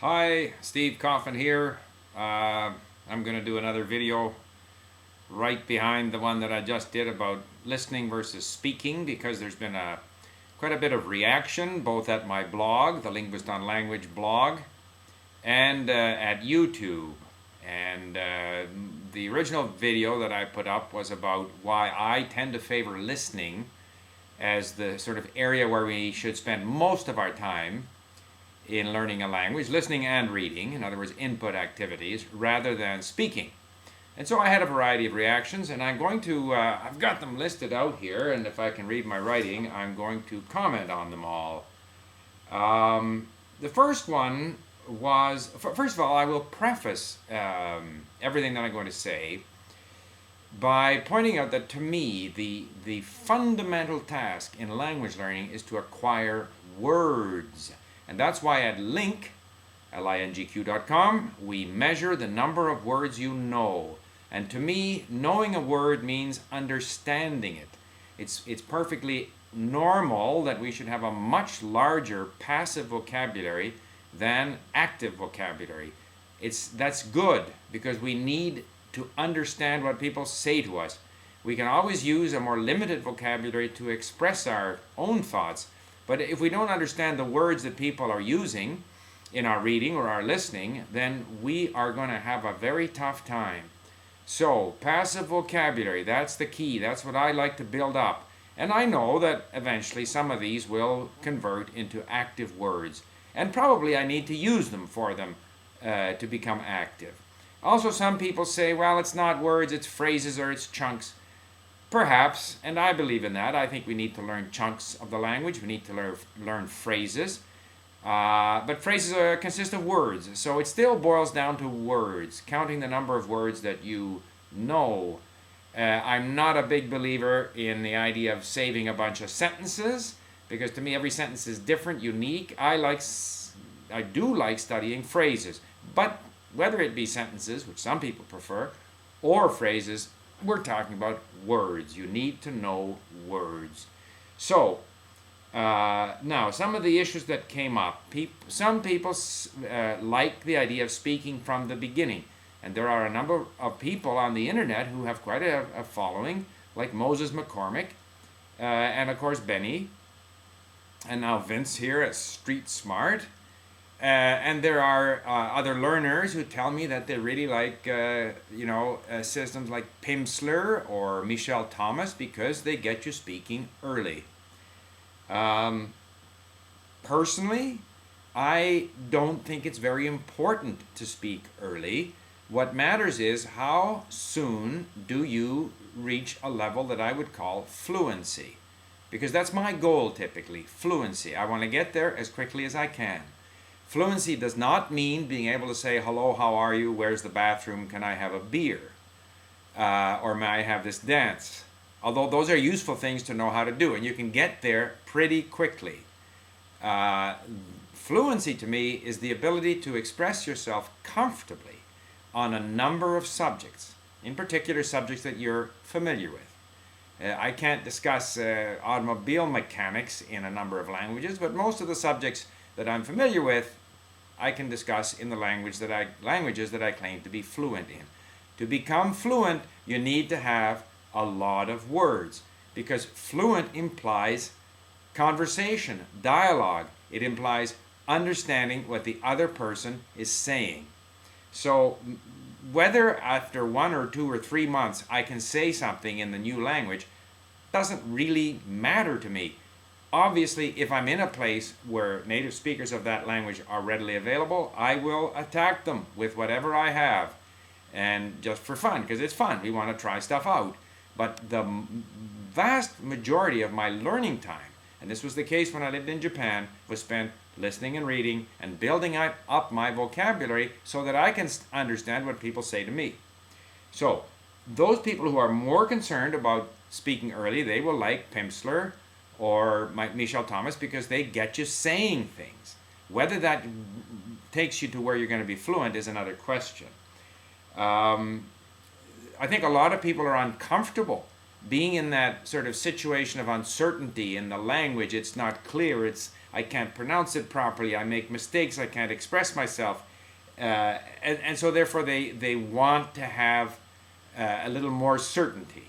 Hi, Steve Kaufmann here. I'm going to do another video right behind the one that I just did about listening versus speaking because there's been quite a bit of reaction both at my blog, the Linguist on Language blog, and at YouTube. And the original video that I put up was about why I tend to favor listening as the sort of area where we should spend most of our time in learning a language, listening and reading, in other words, input activities, rather than speaking. And so I had a variety of reactions, and I'm going to, I've got them listed out here, and if I can read my writing, I'm going to comment on them all. The first one was, first of all, I will preface everything that I'm going to say by pointing out that to me, the fundamental task in language learning is to acquire words. And that's why at Link, lingq.com, we measure the number of words you know. And to me, knowing a word means understanding it. It's perfectly normal that we should have a much larger passive vocabulary than active vocabulary. That's good because we need to understand what people say to us. We can always use a more limited vocabulary to express our own thoughts. But if we don't understand the words that people are using in our reading or our listening, then we are going to have a very tough time. So, passive vocabulary, that's the key. That's what I like to build up. And I know that eventually some of these will convert into active words. And probably I need to use them for them to become active. Also, some people say, well, it's not words, it's phrases or it's chunks. Perhaps, and I believe in that. I think we need to learn chunks of the language. We need to learn phrases. But phrases consist of words. So it still boils down to words, counting the number of words that you know. I'm not a big believer in the idea of saving a bunch of sentences, because to me every sentence is different, unique. I do like studying phrases. But whether it be sentences, which some people prefer, or phrases, we're talking about words. You need to know words. So, now, some of the issues that came up. Some people like the idea of speaking from the beginning. And there are a number of people on the internet who have quite a following, like Moses McCormick, and of course Benny, and now Vince here at Street Smart. And there are other learners who tell me that they really like, systems like Pimsleur or Michel Thomas because they get you speaking early. Personally, I don't think it's very important to speak early. What matters is how soon do you reach a level that I would call fluency. Because that's my goal typically, fluency. I want to get there as quickly as I can. Fluency does not mean being able to say, hello, how are you, where's the bathroom, can I have a beer? Or may I have this dance? Although those are useful things to know how to do, and you can get there pretty quickly. Fluency to me is the ability to express yourself comfortably on a number of subjects, in particular subjects that you're familiar with. I can't discuss automobile mechanics in a number of languages, but most of the subjects that I'm familiar with, I can discuss in the languages that I claim to be fluent in. To become fluent, you need to have a lot of words, because fluent implies conversation, dialogue. It implies understanding what the other person is saying. So whether after 1 or 2 or 3 months I can say something in the new language doesn't really matter to me. Obviously, if I'm in a place where native speakers of that language are readily available, I will attack them with whatever I have. And just for fun, because it's fun. We want to try stuff out. But the vast majority of my learning time, and this was the case when I lived in Japan, was spent listening and reading and building up my vocabulary so that I can understand what people say to me. So, those people who are more concerned about speaking early, they will like Pimsleur or Michel Thomas because they get you saying things. Whether that takes you to where you're going to be fluent is another question. I think a lot of people are uncomfortable being in that sort of situation of uncertainty in the language. It's not clear. I can't pronounce it properly, I make mistakes, I can't express myself. And so therefore they want to have a little more certainty.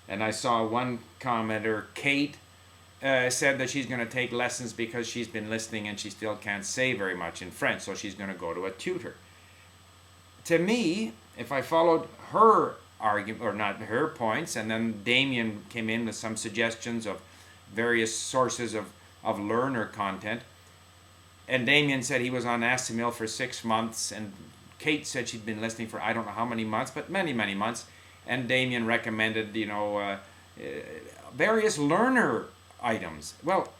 And I saw one commenter, Kate, said that she's going to take lessons because she's been listening and she still can't say very much in French, so she's going to go to a tutor. To me, if I followed her argument, or not her points, and then Damien came in with some suggestions of various sources of learner content, and Damien said he was on Assimil for 6 months, and Kate said she'd been listening for I don't know how many months, but many, many months, and Damien recommended, various learner items. Well,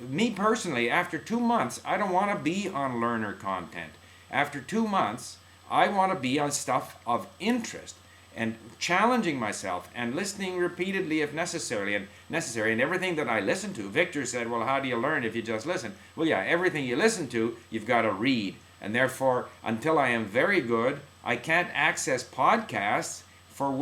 me personally, after 2 months, I don't want to be on learner content. After 2 months, I want to be on stuff of interest and challenging myself and listening repeatedly if necessary. And everything that I listen to, Victor said, well, how do you learn if you just listen? Well, yeah, everything you listen to, you've got to read. And therefore, until I am very good, I can't access podcasts for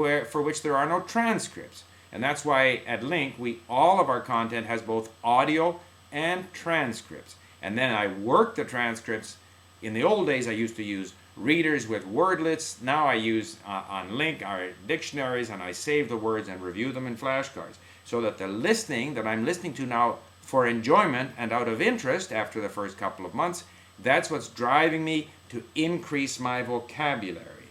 which there are no transcripts. And that's why at Link, all of our content has both audio and transcripts. And then I work the transcripts. In the old days, I used to use readers with wordlets. Now I use on Link our dictionaries, and I save the words and review them in flashcards. So that the listening that I'm listening to now for enjoyment and out of interest after the first couple of months, that's what's driving me to increase my vocabulary.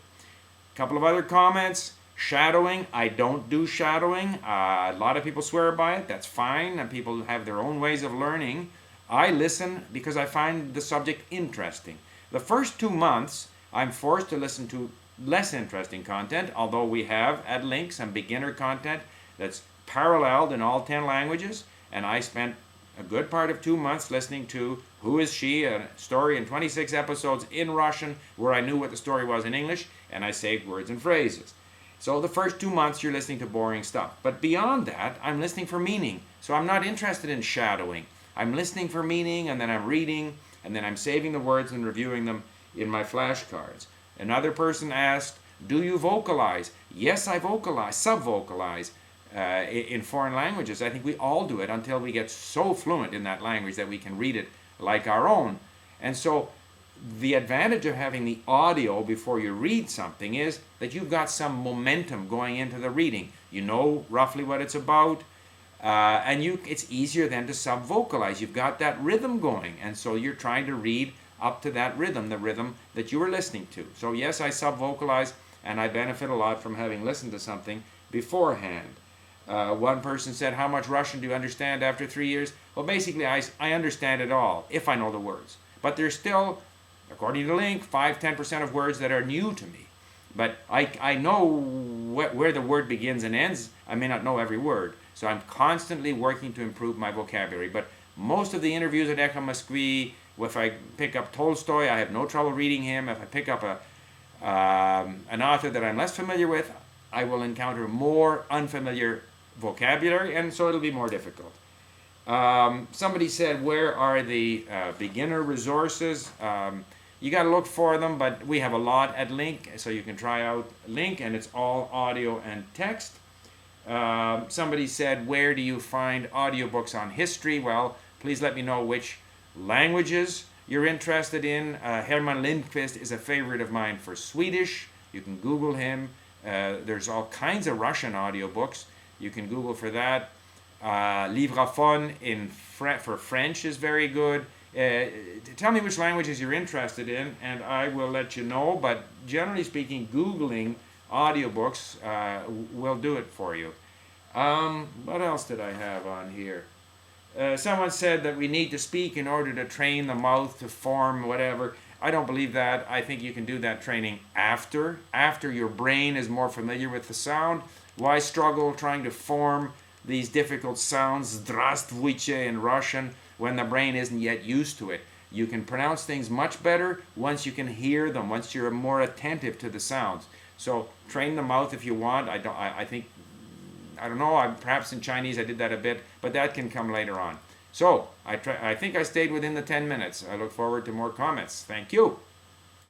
A couple of other comments. Shadowing, I don't do shadowing. A lot of people swear by it. That's fine, and people have their own ways of learning. I listen because I find the subject interesting. The first 2 months, I'm forced to listen to less interesting content, although we have at Link some beginner content that's paralleled in all 10 languages, and I spent a good part of 2 months listening to Who Is She?, a story in 26 episodes in Russian, where I knew what the story was in English, and I saved words and phrases. So the first 2 months you're listening to boring stuff. But beyond that, I'm listening for meaning. So I'm not interested in shadowing. I'm listening for meaning, and then I'm reading, and then I'm saving the words and reviewing them in my flashcards. Another person asked, do you vocalize? Yes, I vocalize, sub-vocalize in foreign languages. I think we all do it until we get so fluent in that language that we can read it like our own. And so the advantage of having the audio before you read something is that you've got some momentum going into the reading. You know roughly what it's about, and it's easier then to sub-vocalize. You've got that rhythm going, and so you're trying to read up to that rhythm, the rhythm that you were listening to. So yes, I sub-vocalize, and I benefit a lot from having listened to something beforehand. One person said, how much Russian do you understand after 3 years? Well, basically, I understand it all, if I know the words. But there's still, according to Link, 5-10% of words that are new to me. But I know where the word begins and ends. I may not know every word. So I'm constantly working to improve my vocabulary. But most of the interviews at Echo Moskwy, if I pick up Tolstoy, I have no trouble reading him. If I pick up an author that I'm less familiar with, I will encounter more unfamiliar vocabulary, and so it'll be more difficult. Somebody said, where are the beginner resources? You got to look for them, but we have a lot at Link, so you can try out Link, and it's all audio and text. Somebody said, where do you find audiobooks on history? Well, please let me know which languages you're interested in. Herman Lindqvist is a favorite of mine for Swedish. You can Google him. There's all kinds of Russian audiobooks. You can Google for that. Livraphone for French is very good. Tell me which languages you're interested in, and I will let you know. But generally speaking, Googling audiobooks will do it for you. What else did I have on here? Someone said that we need to speak in order to train the mouth to form whatever. I don't believe that. I think you can do that training after your brain is more familiar with the sound. Why struggle trying to form these difficult sounds, здравствуйте in Russian, when the brain isn't yet used to it? You can pronounce things much better once you can hear them, once you're more attentive to the sounds. So train the mouth if you want. I don't know, perhaps in Chinese I did that a bit, but that can come later on. So I think I stayed within the 10 minutes. I look forward to more comments. Thank you.